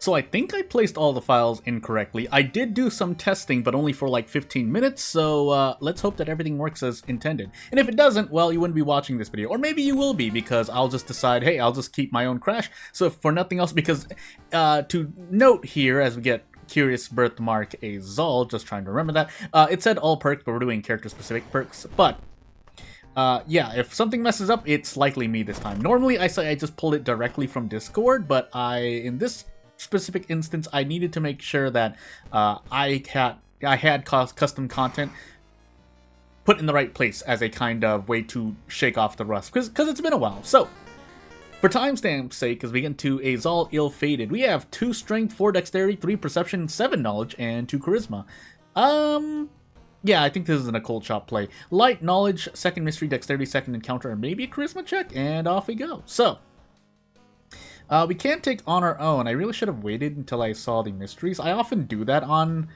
So I think I placed all the files incorrectly. I did do some testing, but only for like 15 minutes, so let's hope that everything works as intended. And if it doesn't, well, you wouldn't be watching this video. Or maybe you will be, because I'll just decide, hey, I'll just keep my own crash. So for nothing else, because to note here, as we get Curious Birthmark Azal, just trying to remember that, it said all perks, but we're doing character-specific perks, but yeah, if something messes up, it's likely me this time. Normally, I say I just pulled it directly from Discord, but in this specific instance, I needed to make sure that I had custom content put in the right place as a kind of way to shake off the rust, because it's been a while. So, for timestamp's sake, as we get into Azal Ill-Fated, we have 2 Strength, 4 Dexterity, 3 Perception, 7 Knowledge, and 2 Charisma. Yeah, I think this is an Occult Shop play. Light Knowledge, 2nd Mystery, Dexterity, 2nd Encounter, and maybe a Charisma check, and off we go. So, we can't take on our own. I really should have waited until I saw the mysteries. I often do that on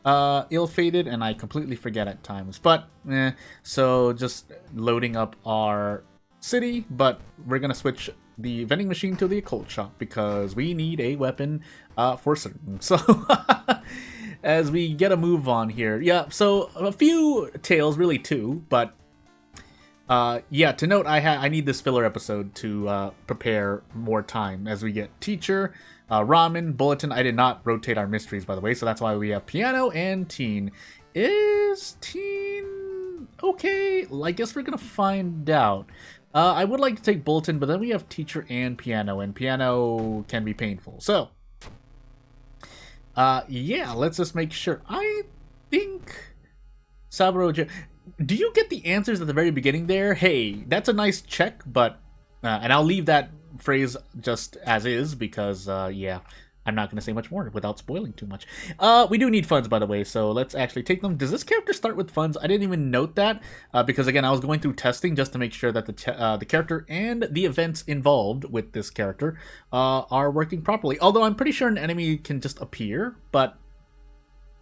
Ill-Fated, and I completely forget at times. But, so just loading up our city, but we're going to switch the vending machine to the Occult Shop, because we need a weapon for certain. So, as we get a move on here. Yeah, so a few tales, really 2, but yeah, to note, I need this filler episode to prepare more time as we get Teacher, Ramen, Bulletin. I did not rotate our mysteries, by the way, so that's why we have Piano and Teen. Is Teen okay? I guess we're gonna find out. I would like to take Bulletin, but then we have Teacher and Piano can be painful. So, yeah, let's just make sure. I think Saburo... Do you get the answers at the very beginning there? Hey, that's a nice check, but... and I'll leave that phrase just as is, because, yeah, I'm not going to say much more without spoiling too much. We do need funds, by the way, so let's actually take them. Does this character start with funds? I didn't even note that, because, again, I was going through testing just to make sure that the character and the events involved with this character are working properly. Although I'm pretty sure an enemy can just appear, but...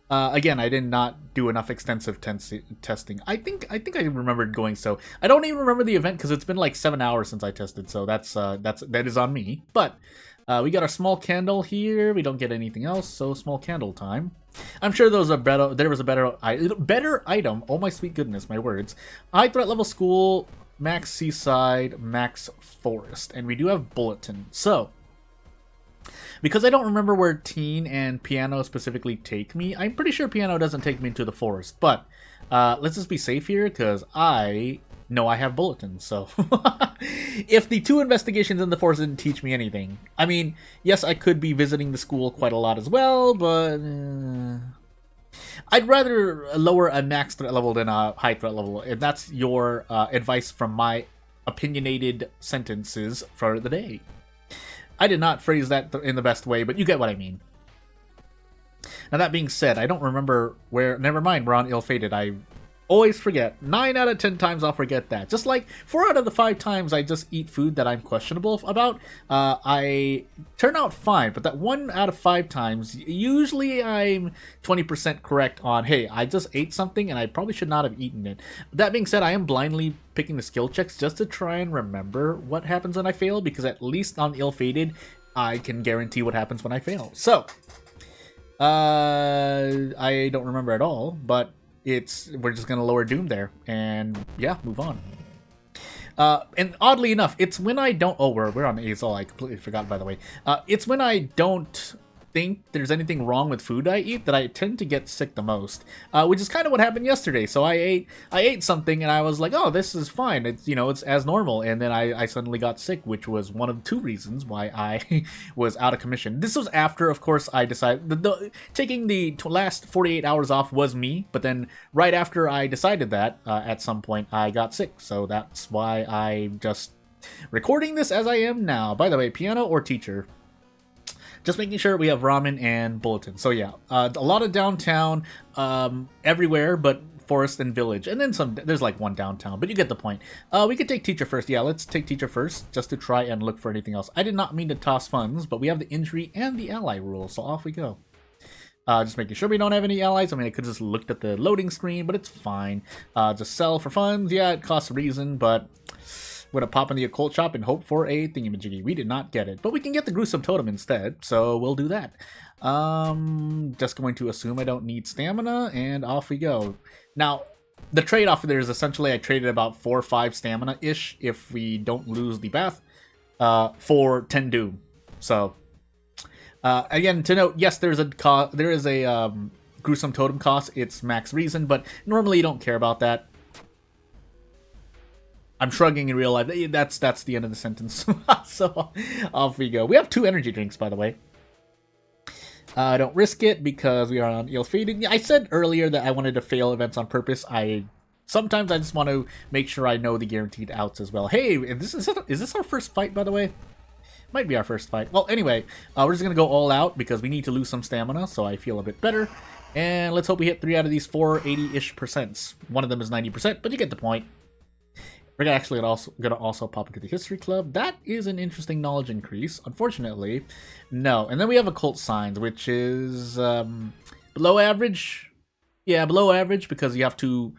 again, I did not do enough extensive testing. I think I remembered going so. I don't even remember the event because it's been like 7 hours since I tested, so that is on me. But we got our small candle here. We don't get anything else, so small candle time. I'm sure there was a better item. Oh my sweet goodness, my words. High threat level school, max seaside, max forest, and we do have bulletin. So, because I don't remember where Teen and Piano specifically take me, I'm pretty sure Piano doesn't take me into the forest, but let's just be safe here, because I know I have bulletins, so... If the 2 investigations in the forest didn't teach me anything, I mean, yes, I could be visiting the school quite a lot as well, but... I'd rather lower a max threat level than a high threat level, if that's your advice from my opinionated sentences for the day. I did not phrase that in the best way, but you get what I mean. Now, that being said, I don't remember where... Never mind, we're on Ill-Fated. I always forget. 9 out of 10 times I'll forget that. Just like 4 out of the 5 times I just eat food that I'm questionable about, I turn out fine. But that 1 out of 5 times, usually I'm 20% correct on, hey, I just ate something and I probably should not have eaten it. That being said, I am blindly picking the skill checks just to try and remember what happens when I fail, because at least on Ill-Fated, I can guarantee what happens when I fail. So, I don't remember at all, but we're just gonna lower Doom there, and yeah, move on. And oddly enough, it's when I don't... Oh, we're on Azal, I completely forgot, by the way. It's when I don't think there's anything wrong with food I eat that I tend to get sick the most, which is kind of what happened yesterday. So I ate something and I was like, oh, this is fine, it's, you know, it's as normal, and then I suddenly got sick, which was one of 2 reasons why I was out of commission. This was after, of course, I decided taking the last 48 hours off was me, but then right after I decided that, at some point I got sick, so that's why I'm just recording this as I am now. By the way, Piano or Teacher? Just making sure we have ramen and bulletin. So yeah, a lot of downtown everywhere, but forest and village. And then there's like 1 downtown, but you get the point. We could take Teacher first. Yeah, let's take Teacher first, just to try and look for anything else. I did not mean to toss funds, but we have the injury and the ally rule, so off we go. Just making sure we don't have any allies. I mean, I could just looked at the loading screen, but it's fine. Just sell for funds. Yeah, it costs a reason, but... We're gonna pop in the occult shop and hope for a thingamajiggy. We did not get it, but we can get the gruesome totem instead, so we'll do that. Just going to assume I don't need stamina, and off we go. Now, the trade-off there is essentially I traded about 4 or 5 stamina-ish if we don't lose the bath for 10 doom. So, again, to note, yes, there is a gruesome totem cost. It's max reason, but normally you don't care about that. I'm shrugging in real life. That's the end of the sentence. So off we go. We have 2 energy drinks, by the way. Don't risk it because we are on ill-fated. I said earlier that I wanted to fail events on purpose. Sometimes I just want to make sure I know the guaranteed outs as well. Hey, is this our first fight, by the way? Might be our first fight. Well, anyway, we're just going to go all out because we need to lose some stamina, so I feel a bit better. And let's hope we hit 3 out of these 4 80-ish percents. One of them is 90%, but you get the point. We're actually gonna also pop into the history club. That is an interesting knowledge increase. Unfortunately, no. And then we have occult signs, which is below average. Yeah, below average because you have to.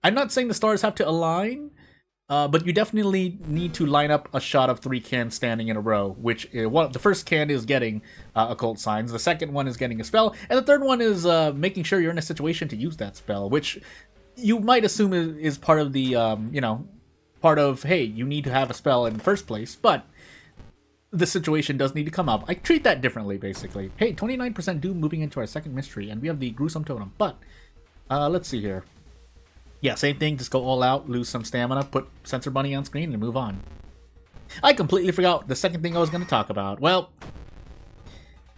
I'm not saying the stars have to align, but you definitely need to line up a shot of 3 cans standing in a row. Which the first can is getting occult signs. The second one is getting a spell, and the third one is making sure you're in a situation to use that spell, which you might assume is part of the part of, hey, you need to have a spell in the first place, but the situation does need to come up. I treat that differently, basically. Hey, 29% doom moving into our second mystery, and we have the gruesome totem. But, let's see here. Yeah, same thing, just go all out, lose some stamina, put Sensor Bunny on screen, and move on. I completely forgot the second thing I was going to talk about. Well,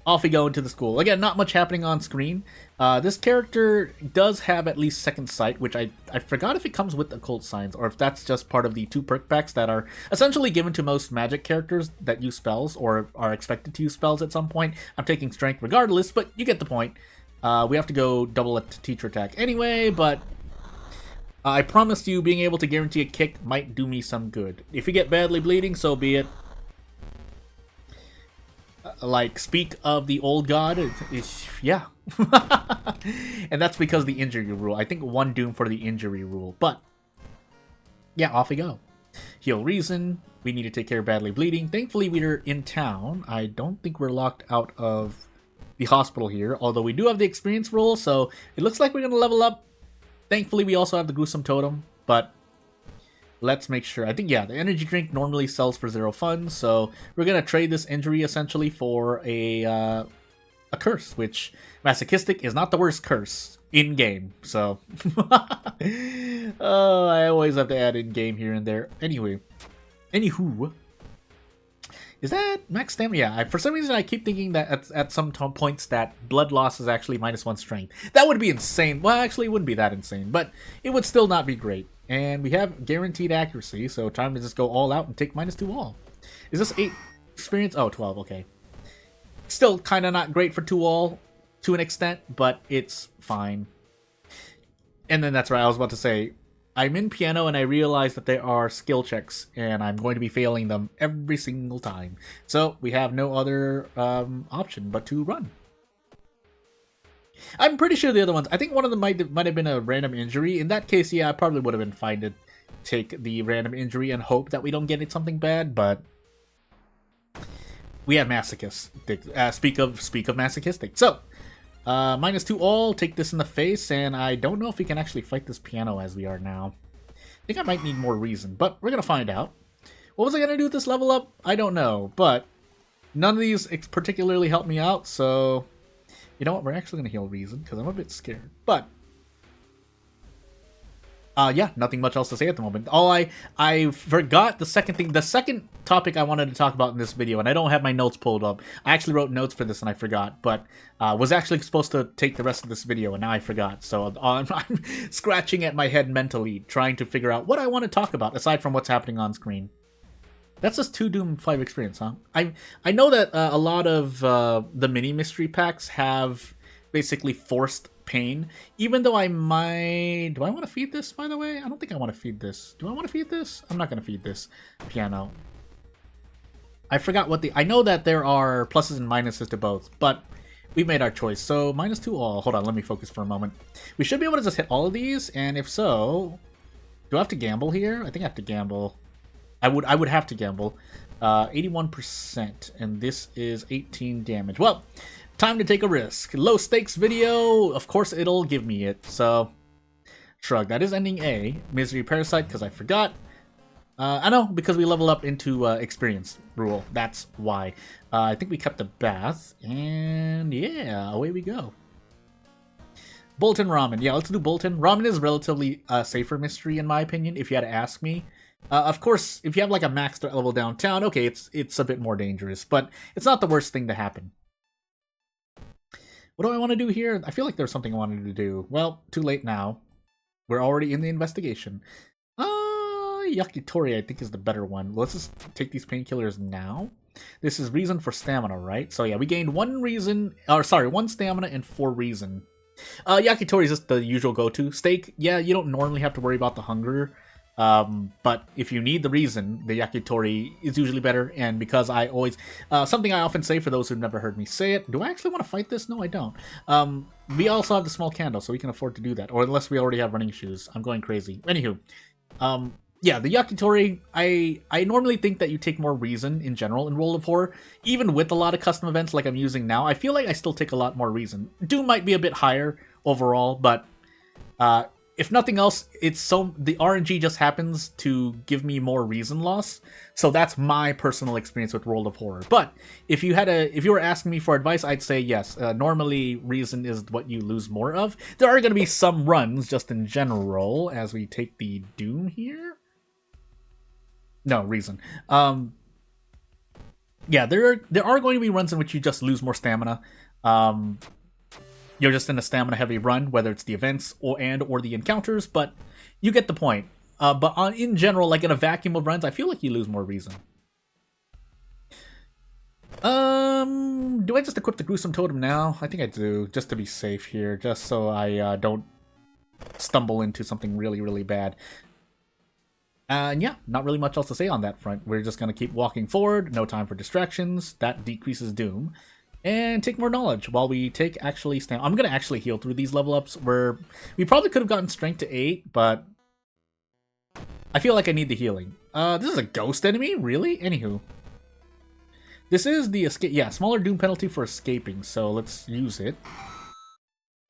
off we go into the school. Again, not much happening on screen. This character does have at least second sight, which I forgot if it comes with occult signs or if that's just part of the 2 perk packs that are essentially given to most magic characters that use spells or are expected to use spells at some point. I'm taking strength regardless, but you get the point. We have to go double at teacher attack anyway, but I promised you being able to guarantee a kick might do me some good. If you get badly bleeding, so be it. Like, speak of the old god, yeah. And that's because the injury rule. I think 1 doom for the injury rule. But, yeah, off we go. Heal reason. We need to take care of badly bleeding. Thankfully, we're in town. I don't think we're locked out of the hospital here. Although we do have the experience roll, so it looks like we're going to level up. Thankfully, we also have the gruesome totem. But let's make sure. I think, yeah, the energy drink normally sells for 0 funds, so we're going to trade this injury essentially for a curse, which masochistic is not the worst curse in-game, so. Oh, I always have to add in-game here and there. Anywho, is that max stamina? Yeah, for some reason I keep thinking that at some points that blood loss is actually -1 strength. That would be insane. Well, actually, it wouldn't be that insane, but it would still not be great. And we have guaranteed accuracy, so time to just go all out and take -2 all. Is this 8 experience? Oh, 12, okay. Still kind of not great for 2 all to an extent, but it's fine. And then that's right, I was about to say, I'm in piano and I realize that there are skill checks, and I'm going to be failing them every single time. So we have no other option but to run. I'm pretty sure the other ones, I think one of them might have been a random injury. In that case, yeah, I probably would have been fine to take the random injury and hope that we don't get something bad, but we have masochistic. Speak of masochistic. So, -2 all, take this in the face, and I don't know if we can actually fight this piano as we are now. I think I might need more reason, but we're going to find out. What was I going to do with this level up? I don't know, but none of these particularly helped me out, so you know what? We're actually going to heal reason, because I'm a bit scared. But, yeah, nothing much else to say at the moment. I forgot the second topic I wanted to talk about in this video, and I don't have my notes pulled up. I actually wrote notes for this and I forgot, but was actually supposed to take the rest of this video, and now I forgot. So I'm scratching at my head mentally, trying to figure out what I want to talk about, aside from what's happening on screen. That's just 2 Doom 5 experience, huh? I know that a lot of the mini mystery packs have basically forced pain, even though I might... Do I want to feed this, by the way? I don't think I want to feed this. Do I want to feed this? I'm not going to feed this piano. I forgot what I know that there are pluses and minuses to both, but we made our choice. So, -2 all. Hold on, let me focus for a moment. We should be able to just hit all of these, and if so... Do I have to gamble here? I think I have to gamble. I would have to gamble. 81%, and this is 18 damage. Well, time to take a risk. Low stakes video, of course it'll give me it, so shrug. That is ending A. Misery Parasite, because I forgot. I know, because we level up into experience rule. That's why. I think we kept the bath, and yeah, away we go. Bolton Ramen. Yeah, let's do Bolton. Ramen is relatively safer mystery, in my opinion, if you had to ask me. Of course, if you have like a max threat level downtown, okay, it's a bit more dangerous, but it's not the worst thing to happen. What do I want to do here? I feel like there's something I wanted to do. Well, too late now. We're already in the investigation. Yakitori, I think, is the better one. Let's just take these painkillers now. This is reason for stamina, right? So yeah, we gained 1 stamina and 4 reason. Yakitori is just the usual go-to. Steak, yeah, you don't normally have to worry about the hunger. But if you need the reason, the Yakitori is usually better, and because I always, something I often say for those who've never heard me say it, do I actually want to fight this? No, I don't. We also have the small candle, so we can afford to do that, or unless we already have running shoes. I'm going crazy. Anywho, yeah, the Yakitori, I normally think that you take more reason in general in World of Horror, even with a lot of custom events like I'm using now. I feel like I still take a lot more reason. Doom might be a bit higher overall, but, if nothing else, the RNG just happens to give me more reason loss. So that's my personal experience with World of Horror. But if you were asking me for advice, I'd say yes. Normally, reason is what you lose more of. There are going to be some runs just in general as we take the Doom here. No, reason. Yeah, there are going to be runs in which you just lose more stamina. You're just in a stamina-heavy run, whether it's the events or the encounters, but you get the point. But in general, like in a vacuum of runs, I feel like you lose more reason. Do I just equip the Gruesome Totem now? I think I do, just to be safe here, just so I don't stumble into something really, really bad. And yeah, not really much else to say on that front. We're just going to keep walking forward, no time for distractions. That decreases Doom. And take more knowledge while we take actually stamina. I'm going to actually heal through these level ups where we probably could have gotten strength to 8, but I feel like I need the healing. This is a ghost enemy? Really? Anywho. This is the escape. Yeah, smaller Doom penalty for escaping, so let's use it.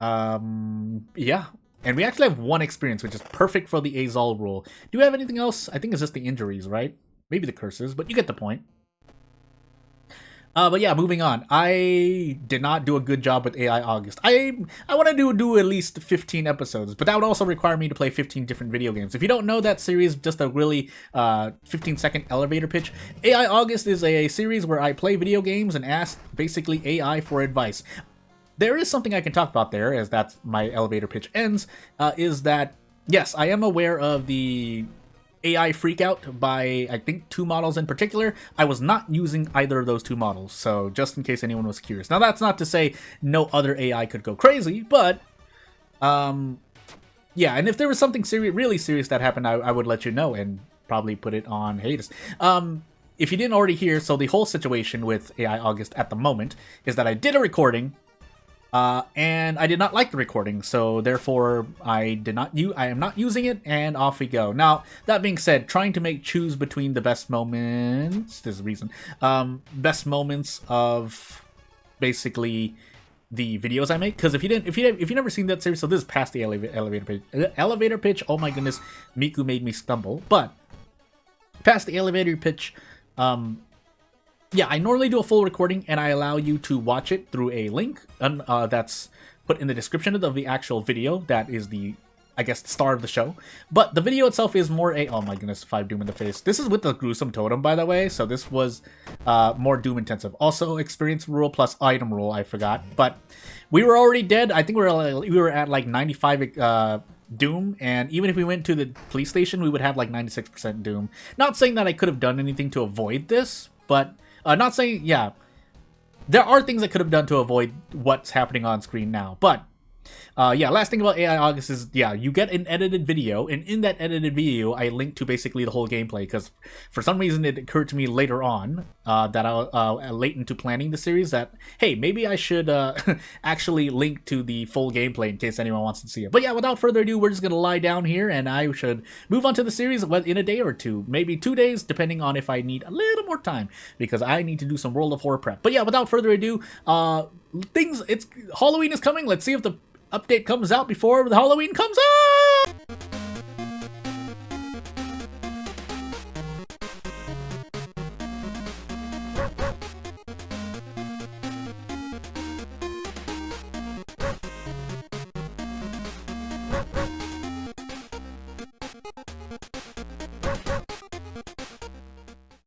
Yeah. And we actually have 1 experience, which is perfect for the Azal rule. Do we have anything else? I think it's just the injuries, right? Maybe the curses, but you get the point. But yeah, moving on. I did not do a good job with AI August. I want to do at least 15 episodes, but that would also require me to play 15 different video games. If you don't know that series, just a really 15-second elevator pitch. AI August is a series where I play video games and ask basically AI for advice. There is something I can talk about there, as that's my elevator pitch ends, is that, yes, I am aware of the AI freakout by, I think, 2 models in particular. I was not using either of those 2 models, so just in case anyone was curious. Now, that's not to say no other AI could go crazy, but, yeah, and if there was something really serious that happened, I would let you know and probably put it on hiatus. If you didn't already hear, so the whole situation with AI August at the moment is that I did a recording, and I did not like the recording, so therefore I am not using it, and off we go. Now, that being said, trying to choose between the best moments, there's a reason, best moments of basically the videos I make, because if you've never seen that series, so this is past the elevator pitch. Oh my goodness, Miku made me stumble, but past the elevator pitch, yeah, I normally do a full recording, and I allow you to watch it through a link that's put in the description of the actual video. That is the, I guess, the star of the show. But the video itself is more oh my goodness, 5 Doom in the face. This is with the Gruesome Totem, by the way, so this was more Doom intensive. Also, experience rule plus item rule, I forgot. But we were already dead. I think we were at like 95 Doom, and even if we went to the police station, we would have like 96% Doom. Not saying that I could have done anything to avoid this, but not saying, yeah, there are things I could have done to avoid what's happening on screen now, but Yeah, last thing about AI August is, yeah, you get an edited video, and in that edited video, I link to basically the whole gameplay, because for some reason it occurred to me later on, that I late into planning the series, that, hey, maybe I should actually link to the full gameplay in case anyone wants to see it. But yeah, without further ado, we're just going to lie down here, and I should move on to the series in a day or two, maybe 2 days, depending on if I need a little more time, because I need to do some World of Horror prep. But yeah, without further ado, Halloween is coming. Let's see if the update comes out before the Halloween comes